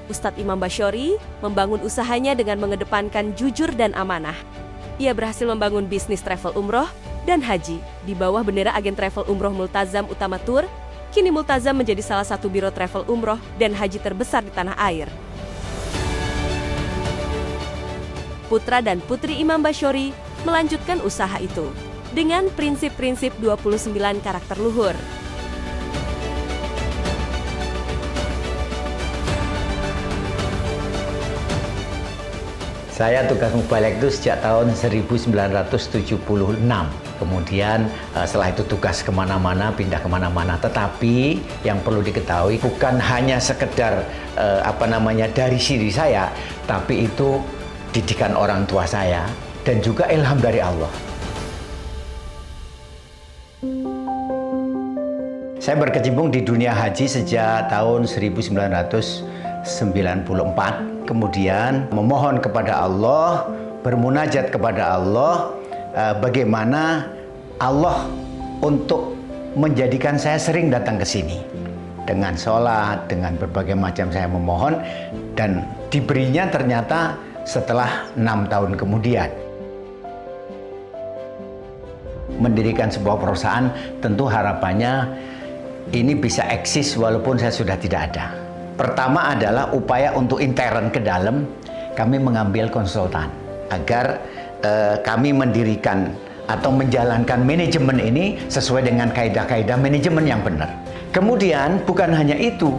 Ustadz Imam Bashori membangun usahanya dengan mengedepankan jujur dan amanah. Ia berhasil membangun bisnis travel umroh dan haji di bawah bendera agen travel umroh Multazam Utama Tour. Kini Multazam menjadi salah satu biro travel umroh dan haji terbesar di tanah air. Putra dan putri Imam Bashori melanjutkan usaha itu dengan prinsip-prinsip 29 karakter luhur. Saya tugas mubalek itu sejak tahun 1976. Kemudian setelah itu tugas kemana-mana, pindah kemana-mana. Tetapi yang perlu diketahui bukan hanya sekedar dari diri saya, tapi itu didikan orang tua saya dan juga ilham dari Allah. Saya berkecimpung di dunia haji sejak tahun 1994. Kemudian memohon kepada Allah, bermunajat kepada Allah, bagaimana Allah untuk menjadikan saya sering datang ke sini. Dengan sholat, dengan berbagai macam saya memohon, dan diberinya ternyata setelah 6 tahun kemudian. Mendirikan sebuah perusahaan, tentu harapannya ini bisa eksis walaupun saya sudah tidak ada. Pertama adalah upaya untuk intern ke dalam, kami mengambil konsultan agar kami mendirikan atau menjalankan manajemen ini sesuai dengan kaidah-kaidah manajemen yang benar. Kemudian bukan hanya itu,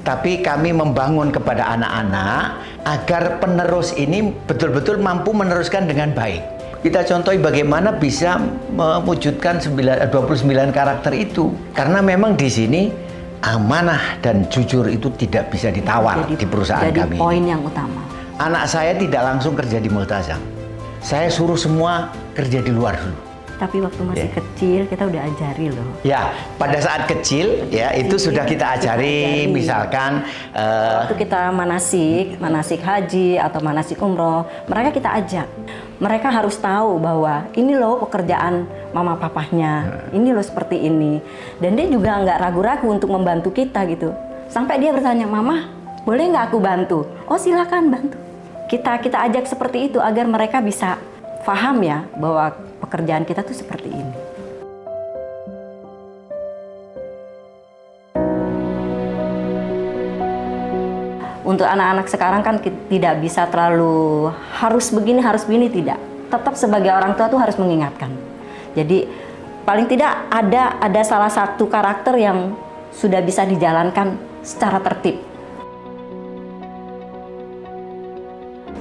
tapi kami membangun kepada anak-anak agar penerus ini betul-betul mampu meneruskan dengan baik. Kita contohi bagaimana bisa mewujudkan 29 karakter itu, karena memang di sini amanah dan jujur itu tidak bisa ditawar di perusahaan kami. Jadi poin yang utama. Anak saya tidak langsung kerja di Multazam. Saya suruh semua kerja di luar dulu. Tapi waktu masih kecil kita udah ajari loh. Ya, pada saat kecil ya itu sudah kita ajari. Misalkan waktu kita manasik haji atau manasik umroh, mereka kita ajak. Mereka harus tahu bahwa ini loh pekerjaan mama papahnya, ini loh seperti ini. Dan dia juga nggak ragu-ragu untuk membantu kita gitu. Sampai dia bertanya, "Mama, boleh nggak aku bantu?" "Oh silakan bantu." Kita ajak seperti itu agar mereka bisa paham ya bahwa pekerjaan kita tuh seperti ini. Untuk anak-anak sekarang kan tidak bisa terlalu harus begini tidak. Tetap sebagai orang tua tuh harus mengingatkan. Jadi paling tidak ada salah satu karakter yang sudah bisa dijalankan secara tertib.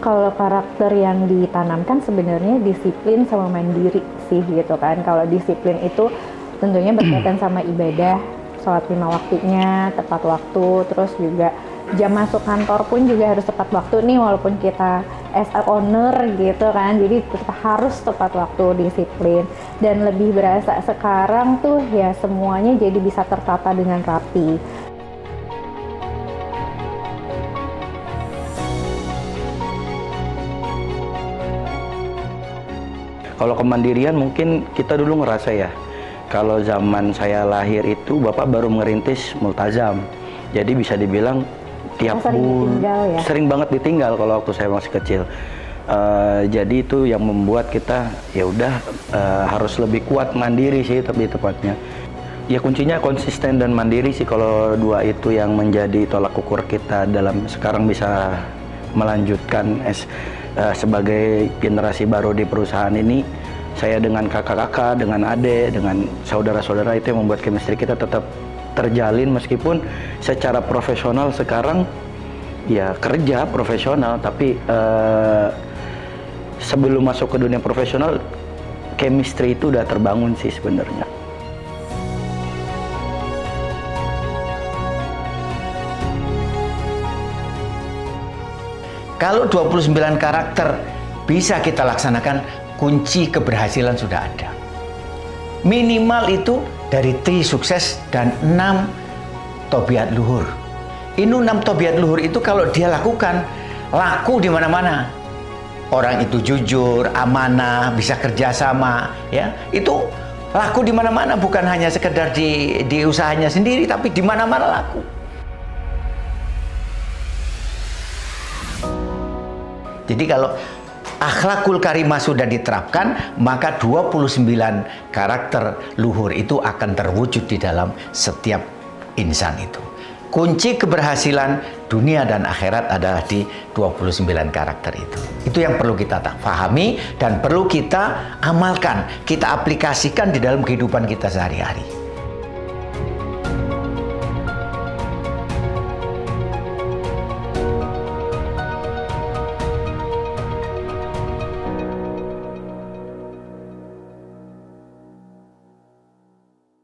Kalau karakter yang ditanamkan sebenarnya disiplin sama mandiri sih gitu kan. Kalau disiplin itu tentunya berkaitan sama ibadah, sholat 5 waktunya, tepat waktu, terus juga jam masuk kantor pun juga harus tepat waktu nih walaupun kita as a owner gitu kan. Jadi tetap harus tepat waktu, disiplin. Dan lebih berasa sekarang tuh ya semuanya jadi bisa tertata dengan rapi. Kalau kemandirian mungkin kita dulu ngerasa ya, kalau zaman saya lahir itu Bapak baru merintis Multazam. Jadi bisa dibilang tiap bulan sering banget ditinggal kalau waktu saya masih kecil. Jadi itu yang membuat kita ya udah harus lebih kuat mandiri sih tapi tepatnya. Ya kuncinya konsisten dan mandiri sih, kalau dua itu yang menjadi tolak ukur kita dalam sekarang bisa melanjutkan sebagai generasi baru di perusahaan ini. Saya dengan kakak-kakak, dengan adik, dengan saudara-saudara itu yang membuat chemistry kita tetap terjalin meskipun secara profesional sekarang ya kerja profesional, tapi sebelum masuk ke dunia profesional chemistry itu udah terbangun sih sebenarnya. Kalau 29 karakter bisa kita laksanakan, kunci keberhasilan sudah ada. Minimal itu dari 3 sukses dan 6 tobiat luhur. Ini 6 tobiat luhur itu kalau dia lakukan, laku di mana-mana. Orang itu jujur, amanah, bisa kerjasama, ya itu laku di mana-mana, bukan hanya sekedar di usahanya sendiri, tapi di mana-mana laku. Jadi kalau akhlakul karimah sudah diterapkan, maka 29 karakter luhur itu akan terwujud di dalam setiap insan itu. Kunci keberhasilan dunia dan akhirat adalah di 29 karakter itu. Itu yang perlu kita pahami dan perlu kita amalkan, kita aplikasikan di dalam kehidupan kita sehari-hari.